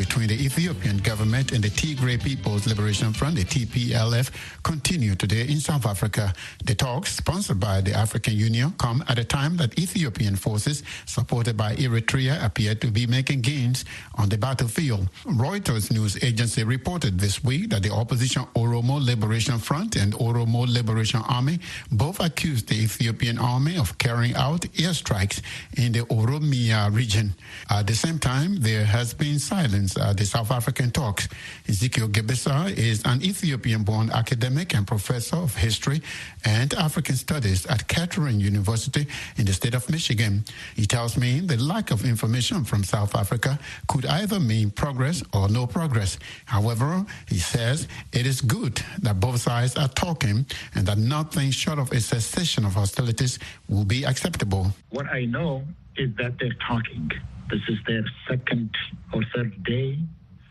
between the Ethiopian government and the Tigray People's Liberation Front, the TPLF, continue today in South Africa. The talks, sponsored by the African Union, come at a time that Ethiopian forces, supported by Eritrea, appear to be making gains on the battlefield. Reuters news agency reported this week that the opposition Oromo Liberation Front and Oromo Liberation Army both accused the Ethiopian army of carrying out airstrikes in the Oromia region. At the same time, there has been silence at the South African talks. Ezekiel Gebesa is an Ethiopian-born academic and professor of history and African studies at Kettering University in the state of Michigan. He tells me the lack of information from South Africa could either mean progress or no progress. However, he says it is good that both sides are talking and that nothing short of a cessation of hostilities will be acceptable. What I know is that they're talking. This is their second or third day.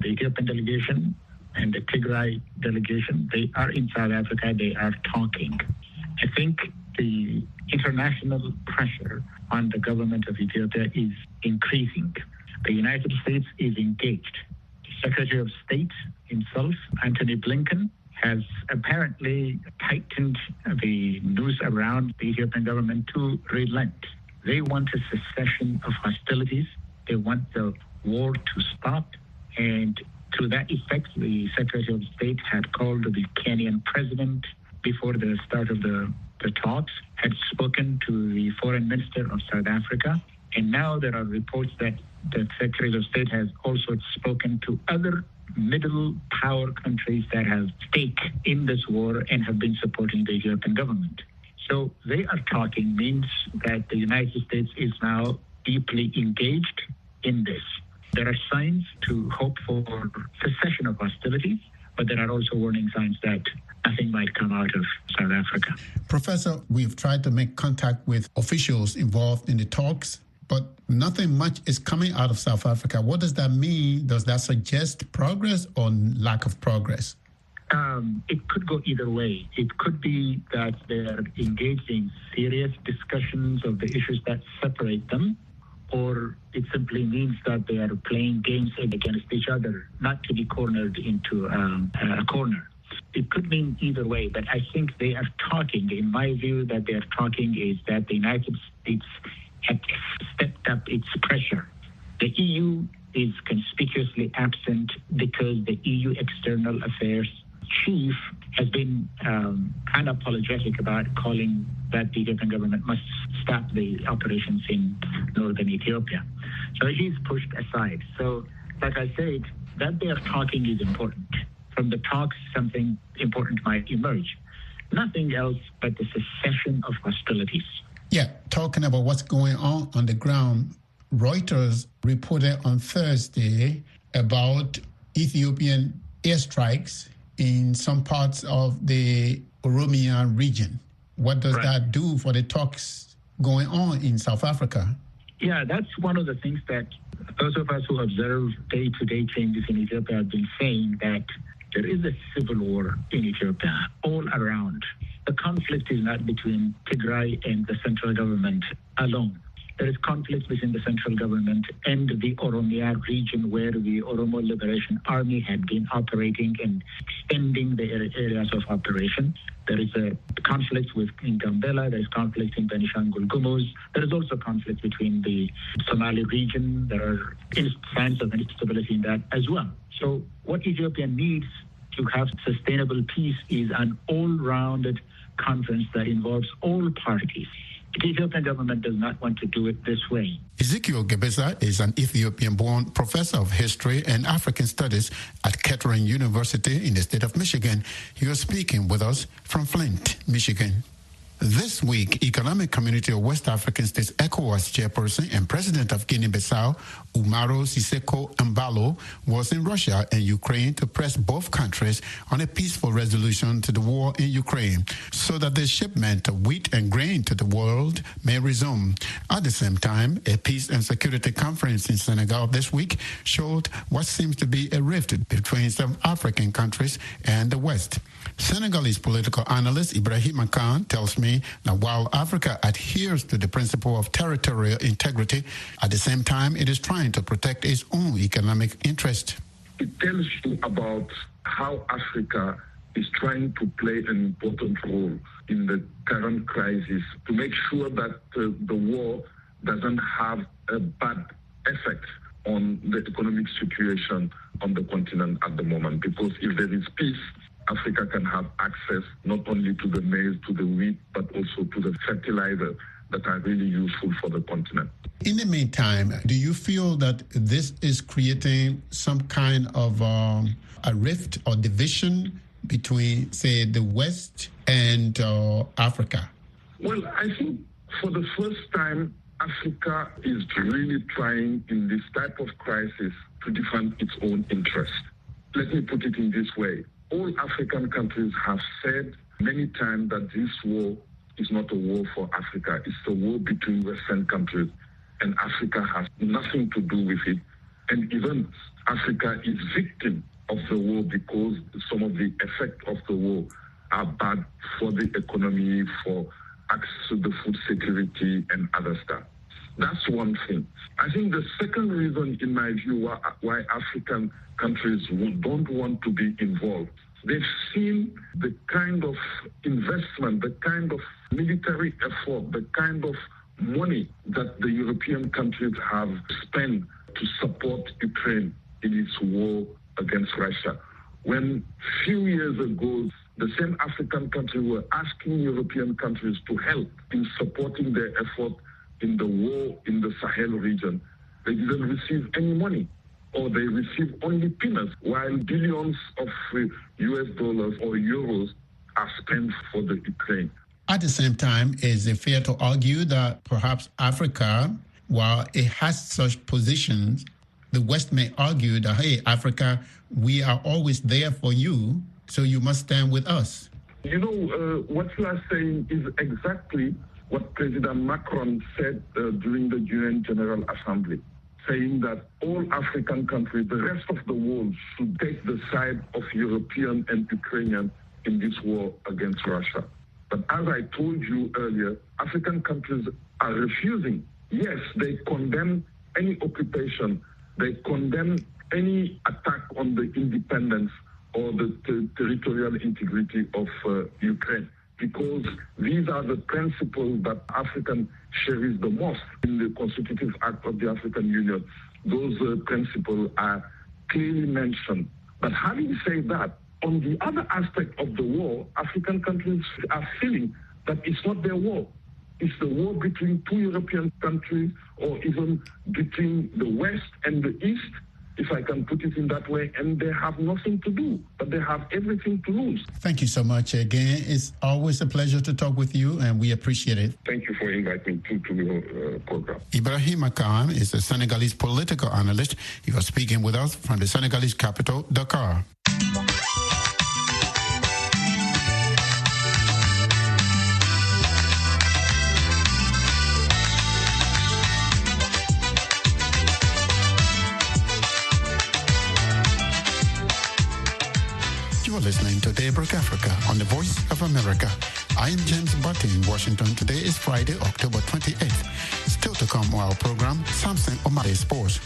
The Ethiopian delegation and the Tigray delegation, they are in South Africa, they are talking. I think the international pressure on the government of Ethiopia is increasing. The United States is engaged. The Secretary of State himself, Antony Blinken, has apparently tightened the noose around the Ethiopian government to relent. They want a cessation of hostilities. They want the war to stop. And to that effect, the Secretary of State had called the Kenyan president before the start of the talks, had spoken to the foreign minister of South Africa. And now there are reports that the Secretary of State has also spoken to other middle power countries that have stake in this war and have been supporting the Ethiopian government. So they are talking means that the United States is now deeply engaged in this. There are signs to hope for cessation of hostilities, but there are also warning signs that nothing might come out of South Africa. Professor, we've tried to make contact with officials involved in the talks, but nothing much is coming out of South Africa. What does that mean? Does that suggest progress or lack of progress? It could go either way. It could be that they're engaged in serious discussions of the issues that separate them, or it simply means that they are playing games against each other, not to be cornered into a corner. It could mean either way, but I think they are talking. In my view, that they are talking is that the United States had stepped up its pressure. The EU is conspicuously absent because the EU External Affairs chief has been unapologetic about calling that the Ethiopian government must stop the operations in northern Ethiopia. So he's pushed aside. So, like I said, that they are talking is important. From the talks, something important might emerge. Nothing else but the cessation of hostilities. Yeah, talking about what's going on the ground, Reuters reported on Thursday about Ethiopian airstrikes in some parts of the Oromia region. What does that do for the talks going on in South Africa? Yeah, that's one of the things that those of us who observe day-to-day changes in Ethiopia have been saying, that there is a civil war in Ethiopia all around. The conflict is not between Tigray and the central government alone. There is conflict between the central government and the Oromia region, where the Oromo Liberation Army had been operating and extending the areas of operation. There is a conflict in Gambela. There is conflict in Benishangul Gumuz. There is also conflict between the Somali region. There are signs of instability in that as well. So what Ethiopia needs to have sustainable peace is an all-rounded conference that involves all parties. The Ethiopian government does not want to do it this way. Ezekiel Gebesa is an Ethiopian-born professor of history and African studies at Kettering University in the state of Michigan. He was speaking with us from Flint, Michigan. This week, Economic Community of West African States ECOWAS chairperson and president of Guinea-Bissau, Umaro Siseko Embalo, was in Russia and Ukraine to press both countries on a peaceful resolution to the war in Ukraine so that the shipment of wheat and grain to the world may resume. At the same time, a peace and security conference in Senegal this week showed what seems to be a rift between some African countries and the West. Senegalese political analyst Ibrahim Khan tells me saying that while Africa adheres to the principle of territorial integrity, at the same time it is trying to protect its own economic interest. It tells you about how Africa is trying to play an important role in the current crisis to make sure that the war doesn't have a bad effect on the economic situation on the continent at the moment. Because if there is peace, Africa can have access not only to the maize, to the wheat, but also to the fertilizer that are really useful for the continent. In the meantime, do you feel that this is creating some kind of a rift or division between, say, the West and Africa? Well, I think for the first time, Africa is really trying in this type of crisis to defend its own interest. Let me put it in this way. All African countries have said many times that this war is not a war for Africa. It's a war between Western countries, and Africa has nothing to do with it. And even Africa is victim of the war because some of the effects of the war are bad for the economy, for access to the food security and other stuff. That's one thing. I think the second reason, in my view, why African countries don't want to be involved, they've seen the kind of investment, the kind of military effort, the kind of money that the European countries have spent to support Ukraine in its war against Russia. When few years ago, the same African countries were asking European countries to help in supporting their effort in the war in the Sahel region, they didn't receive any money, or they received only peanuts, while billions of US dollars or euros are spent for the Ukraine. At the same time, is it fair to argue that perhaps Africa, while it has such positions, the West may argue that, hey, Africa, we are always there for you, so you must stand with us? You know, what you are saying is exactly what President Macron said during the UN General Assembly, saying that all African countries, the rest of the world, should take the side of European and Ukrainian in this war against Russia. But as I told you earlier, African countries are refusing. Yes, they condemn any occupation, they condemn any attack on the independence or the territorial integrity of Ukraine, because these are the principles that Africans cherish the most in the Constitutive Act of the African Union. Those principles are clearly mentioned. But having said that, on the other aspect of the war, African countries are feeling that it's not their war. It's the war between two European countries, or even between the West and the East, if I can put it in that way, and they have nothing to do, but they have everything to lose. Thank you so much again. It's always a pleasure to talk with you, and we appreciate it. Thank you for inviting me to your program. Ibrahim Khan is a Senegalese political analyst. He was speaking with us from the Senegalese capital, Dakar. You are listening to Daybreak Africa on the Voice of America. I am James Butty in Washington. Today is Friday, October 28th. Still to come on our program, Samson Omari Sports.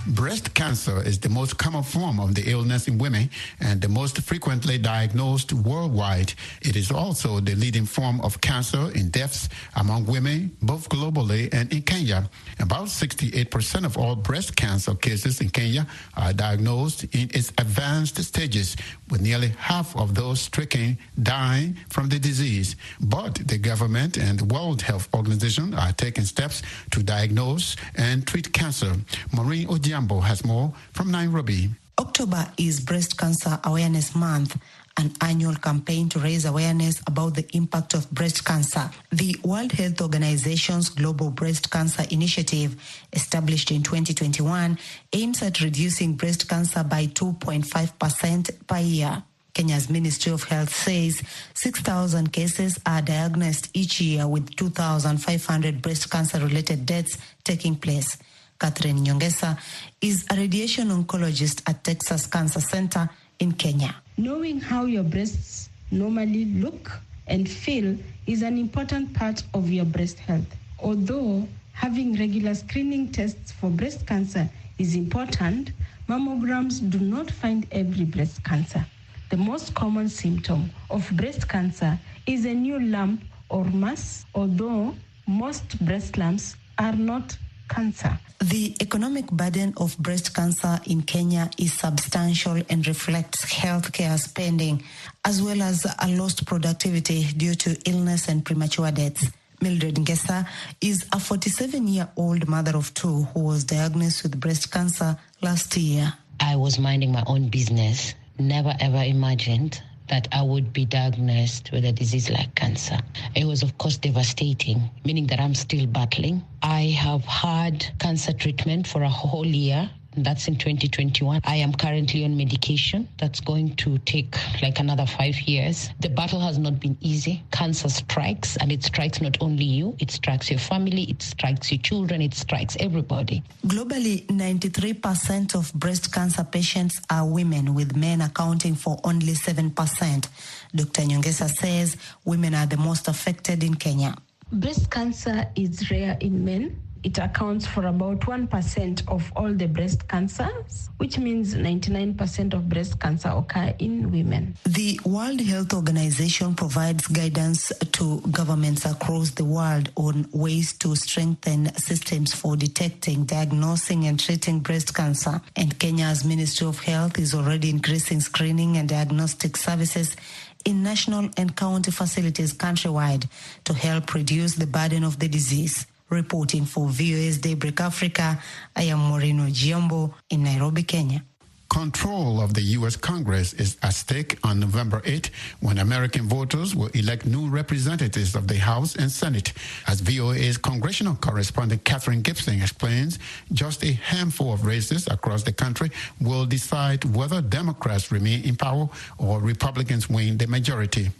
Breast cancer is the most common form of the illness in women and the most frequently diagnosed worldwide. It is also the leading form of cancer in deaths among women, both globally and in Kenya. About 68% of all breast cancer cases in Kenya are diagnosed in its advanced stages, with nearly half of those stricken dying from the disease. But the government and the World Health Organization are taking steps to diagnose and treat cancer. Maureen Ojiambo has more from Nairobi. October is Breast Cancer Awareness Month, an annual campaign to raise awareness about the impact of breast cancer. The World Health Organization's Global Breast Cancer Initiative, established in 2021, aims at reducing breast cancer by 2.5% per year. Kenya's Ministry of Health says 6,000 cases are diagnosed each year, with 2,500 breast cancer-related deaths taking place. Catherine Nyongesa is a radiation oncologist at Texas Cancer Center in Kenya. Knowing how your breasts normally look and feel is an important part of your breast health. Although having regular screening tests for breast cancer is important, mammograms do not find every breast cancer. The most common symptom of breast cancer is a new lump or mass, although most breast lumps are not cancer. The economic burden of breast cancer in Kenya is substantial and reflects healthcare spending, as well as a lost productivity due to illness and premature deaths. Mildred Ngesa is a 47-year-old mother of two who was diagnosed with breast cancer last year. I was minding my own business, never ever imagined that I would be diagnosed with a disease like cancer. It was, of course, devastating, meaning that I'm still battling. I have had cancer treatment for a whole year. That's in 2021. I am currently on medication that's going to take like another 5 years. The battle has not been easy. Cancer strikes, and it strikes not only you, it strikes your family, it strikes your children, it strikes everybody. Globally, 93% of breast cancer patients are women, with men accounting for only 7%. Dr. Nyongesa says women are the most affected in Kenya. Breast cancer is rare in men. It accounts for about 1% of all the breast cancers, which means 99% of breast cancer occur in women. The World Health Organization provides guidance to governments across the world on ways to strengthen systems for detecting, diagnosing, and treating breast cancer. And Kenya's Ministry of Health is already increasing screening and diagnostic services in national and county facilities countrywide to help reduce the burden of the disease. Reporting for VOA's Daybreak Africa, I am Moreno Giombo in Nairobi, Kenya. Control of the U.S. Congress is at stake on November 8 when American voters will elect new representatives of the House and Senate. As VOA's congressional correspondent Catherine Gibson explains, just a handful of races across the country will decide whether Democrats remain in power or Republicans win the majority.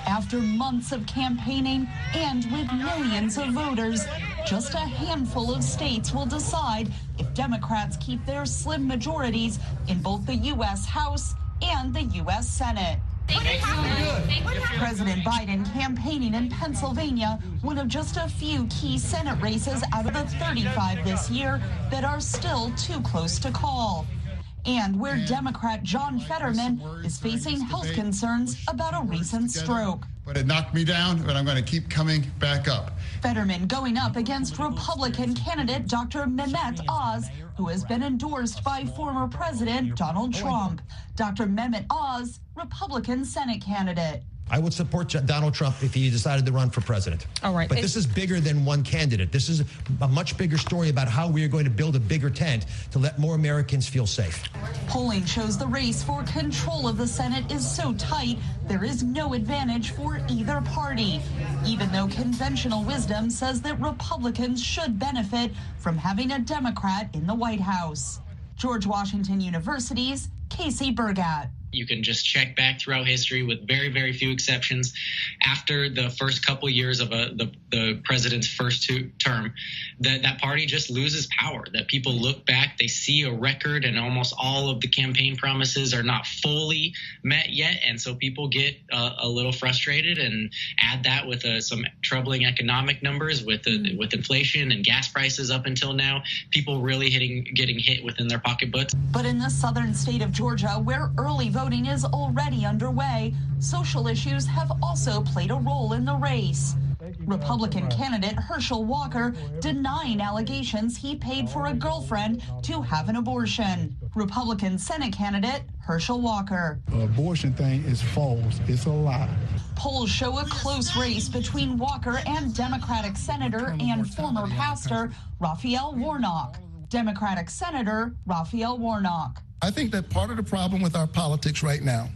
After months of campaigning and with millions of voters, just a handful of states will decide if Democrats keep their slim majorities in both the U.S. House and the U.S. Senate. President Biden campaigning in Pennsylvania, one of just a few key Senate races out of the 35 this year that are still too close to call. And where Democrat John Fetterman is facing health concerns about a recent stroke. But it knocked me down, but I'm going to keep coming back up. Fetterman going up against Republican candidate Dr. Mehmet Oz, who has been endorsed by former President Donald Trump. Dr. Mehmet Oz, Republican Senate candidate. I would support Donald Trump if he decided to run for president. All right. But this is bigger than one candidate. This is a much bigger story about how we are going to build a bigger tent to let more Americans feel safe. Polling shows the race for control of the Senate is so tight, there is no advantage for either party, even though conventional wisdom says that Republicans should benefit from having a Democrat in the White House. George Washington University's Casey Burgat. You can just check back throughout history with very, very few exceptions. After the first couple years of the president's first term, that party just loses power, that people look back, they see a record, and almost all of the campaign promises are not fully met yet. And so people get a little frustrated, and add that with some troubling economic numbers with inflation and gas prices up until now, people really getting hit within their pocketbooks. But in the southern state of Georgia, where early voting is already underway, social issues have also played a role in the race. Republican candidate Herschel Walker denying allegations he paid for a girlfriend to have an abortion. Republican Senate candidate Herschel Walker. The abortion thing is false. It's a lie. Polls show a close race between Walker and Democratic Senator and former pastor Raphael Warnock. Democratic Senator Raphael Warnock. I think that part of the problem with our politics right now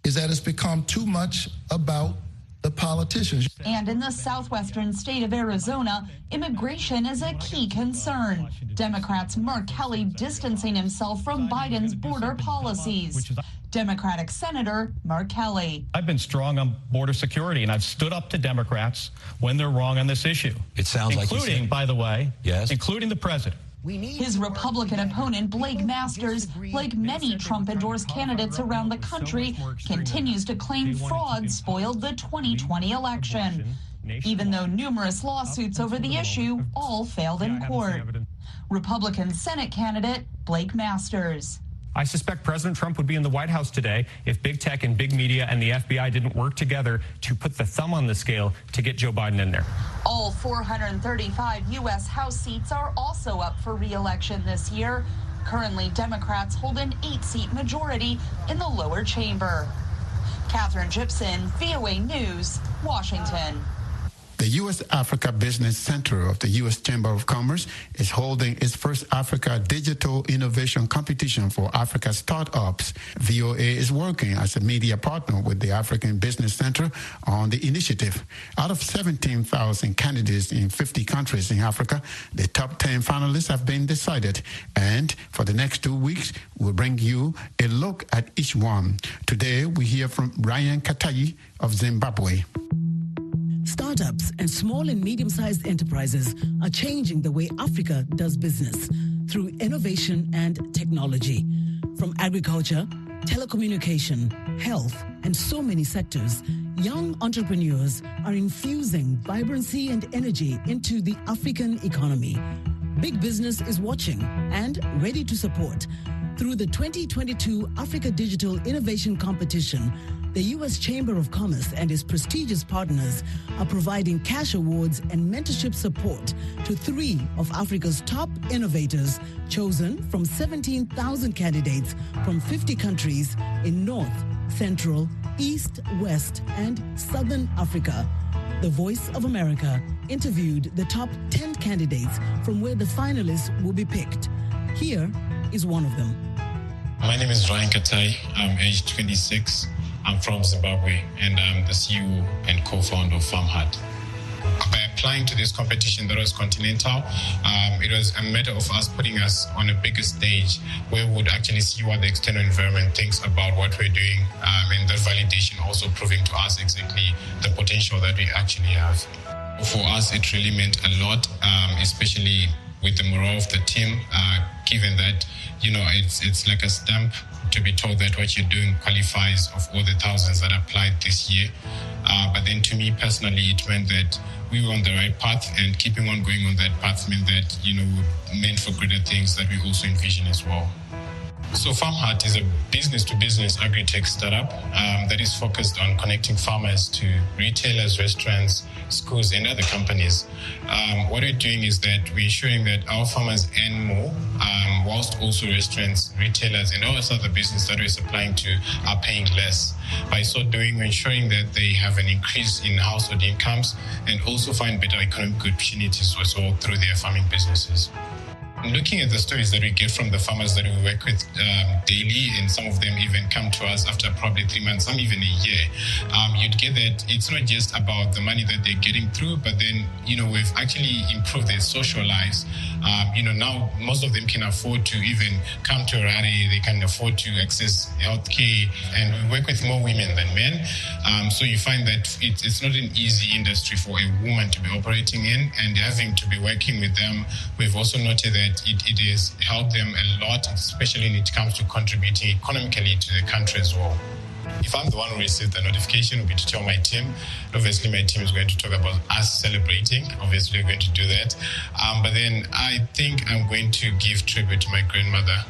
is that it's become too much about the politicians. And in the southwestern state of Arizona, immigration is a key concern. Democrats Mark Kelly distancing himself from Biden's border policies. Democratic Senator Mark Kelly. I've been strong on border security, and I've stood up to Democrats when they're wrong on this issue. It sounds like including, by the way, yes, including the president. His Republican opponent, Blake Masters, like many Trump-endorsed candidates around the country, continues to claim fraud spoiled the 2020 election, even though numerous lawsuits over the issue all failed in court. Republican Senate candidate Blake Masters. I suspect President Trump would be in the White House today if big tech and big media and the FBI didn't work together to put the thumb on the scale to get Joe Biden in there. All 435 U.S. House seats are also up for re-election this year. Currently, Democrats hold an 8-seat majority in the lower chamber. Catherine Gibson, VOA News, Washington. The U.S. Africa Business Center of the U.S. Chamber of Commerce is holding its first Africa Digital Innovation Competition for Africa startups. VOA is working as a media partner with the African Business Center on the initiative. Out of 17,000 candidates in 50 countries in Africa, the top 10 finalists have been decided. And for the next 2 weeks, we'll bring you a look at each one. Today, we hear from Ryan Katai of Zimbabwe. Startups and small and medium-sized enterprises are changing the way Africa does business through innovation and technology. From agriculture, telecommunication, health, and so many sectors, young entrepreneurs are infusing vibrancy and energy into the African economy. Big business is watching and ready to support. Through the 2022 Africa Digital Innovation Competition, the U.S. Chamber of Commerce and its prestigious partners are providing cash awards and mentorship support to 3 of Africa's top innovators, chosen from 17,000 candidates from 50 countries in North, Central, East, West, and Southern Africa. The Voice of America interviewed the top 10 candidates from where the finalists will be picked. Here is one of them. My name is Ryan Katai. I'm aged 26. I'm from Zimbabwe, and I'm the CEO and co-founder of FarmHut. By applying to this competition that was continental, it was a matter of us putting us on a bigger stage where we would actually see what the external environment thinks about what we're doing, and that validation also proving to us exactly the potential that we actually have. For us, it really meant a lot, especially with the morale of the team, given that, it's like a stamp to be told that what you're doing qualifies of all the thousands that applied this year. But then to me personally, it meant that we were on the right path, and keeping on going on that path meant that, we're meant for greater things that we also envision as well. So FarmHut is a business-to-business agri-tech startup that is focused on connecting farmers to retailers, restaurants, schools, and other companies. What we're doing is that we're ensuring that our farmers earn more, whilst also restaurants, retailers, and all this other business that we're supplying to are paying less. By so doing, we're ensuring that they have an increase in household incomes and also find better economic opportunities also through their farming businesses. Looking at the stories that we get from the farmers that we work with daily, and some of them even come to us after probably 3 months, some even a year, you'd get that it's not just about the money that they're getting through, but then, we've actually improved their social lives. Now most of them can afford to even come to a rally, they can afford to access healthcare, and we work with more women than men. So you find that it's not an easy industry for a woman to be operating in, and having to be working with them, we've also noted that it has helped them a lot, especially when it comes to contributing economically to the country as well. If I'm the one who received the notification, it would be to tell my team. Obviously, my team is going to talk about us celebrating. Obviously, we're going to do that. But then I think I'm going to give tribute to my grandmother.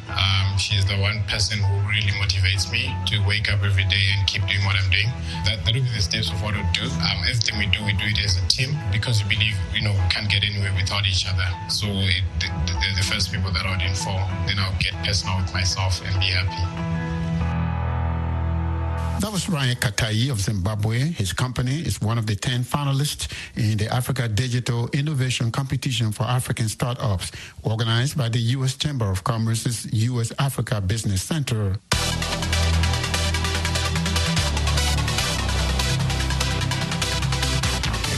She's the one person who really motivates me to wake up every day and keep doing what I'm doing. That will be the steps of what we'll do. Everything we do it as a team, because we believe, we can't get anywhere without each other. So they're the first people that I would inform. Then I'll get personal with myself and be happy. That was Ryan Katai of Zimbabwe. His company is one of the 10 finalists in the Africa Digital Innovation Competition for African Startups, organized by the U.S. Chamber of Commerce's U.S. Africa Business Center.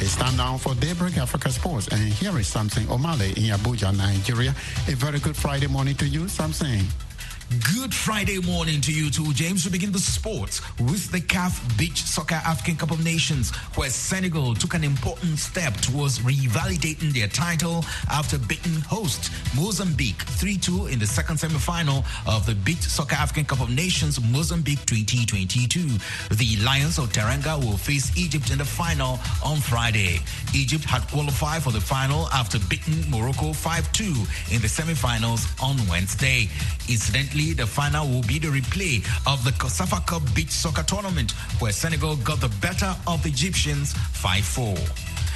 It's time now for Daybreak Africa Sports, and here is Samson Omale in Abuja, Nigeria. A very good Friday morning to you, Samson. Good Friday morning to you too, James. We begin the sports with the CAF Beach Soccer African Cup of Nations, where Senegal took an important step towards revalidating their title after beating host Mozambique 3-2 in the second semi-final of the Beach Soccer African Cup of Nations Mozambique 2022. The Lions of Teranga will face Egypt in the final on Friday. Egypt had qualified for the final after beating Morocco 5-2 in the semi-finals on Wednesday. Incidentally, the final will be the replay of the COSAFA Cup Beach Soccer Tournament, where Senegal got the better of the Egyptians 5-4.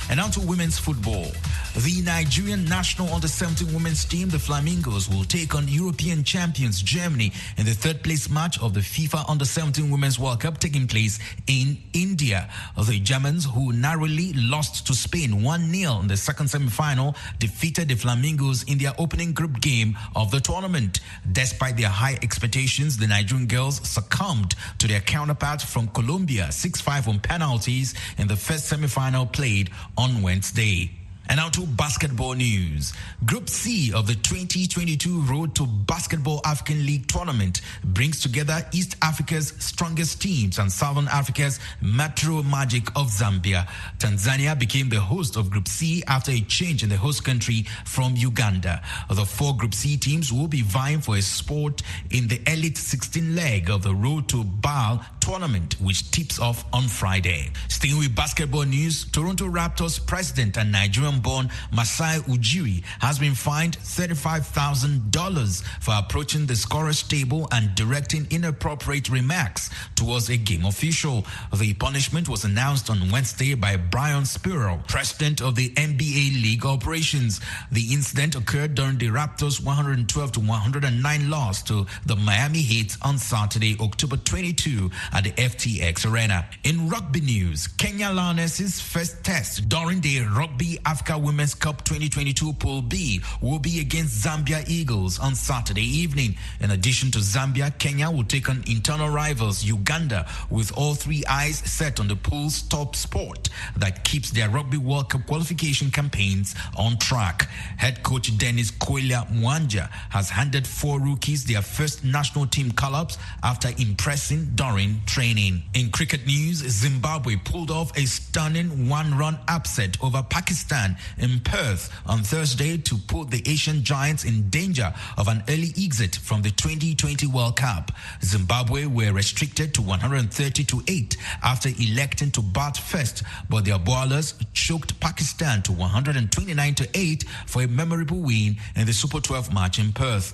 And now to women's football. The Nigerian national under-17 women's team, the Flamingos, will take on European champions Germany in the third-place match of the FIFA Under-17 Women's World Cup taking place in India. The Germans, who narrowly lost to Spain 1-0 in the second semi-final, defeated the Flamingos in their opening group game of the tournament. Despite their high expectations, the Nigerian girls succumbed to their counterparts from Colombia 6-5 on penalties in the first semi-final played on Wednesday. And now to basketball news. Group C of the 2022 Road to Basketball African League Tournament brings together East Africa's strongest teams and Southern Africa's Metro Magic of Zambia. Tanzania became the host of Group C after a change in the host country from Uganda. The four Group C teams will be vying for a spot in the Elite 16 leg of the Road to BAL tournament, which tips off on Friday. Staying with basketball news, Toronto Raptors president and Nigerian-born Masai Ujiri has been fined $35,000 for approaching the scorer's table and directing inappropriate remarks towards a game official. The punishment was announced on Wednesday by Brian Spurrell, president of the NBA League Operations. The incident occurred during the Raptors' 112-109 loss to the Miami Heat on Saturday, October 22 at the FTX Arena. In rugby news, Kenya Lionesses' first test during the Rugby Africa Women's Cup 2022 Pool B will be against Zambia Eagles on Saturday evening. In addition to Zambia, Kenya will take on internal rivals Uganda, with all three eyes set on the pool's top spot that keeps their Rugby World Cup qualification campaigns on track. Head coach Dennis Koilia Mwanja has handed four rookies their first national team call-ups after impressing during training. In cricket news, Zimbabwe pulled off a stunning one-run upset over Pakistan in Perth on Thursday to put the Asian giants in danger of an early exit from the 2020 World Cup. Zimbabwe were restricted to 130-8 after electing to bat first, but their bowlers choked Pakistan to 129-8 for a memorable win in the Super 12 match in Perth.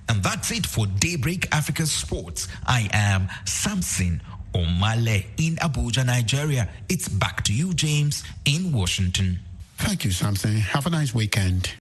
And that's it for Daybreak Africa Sports. I am Samson Omale in Abuja, Nigeria. It's back to you, James, in Washington. Thank you, Samson. Have a nice weekend.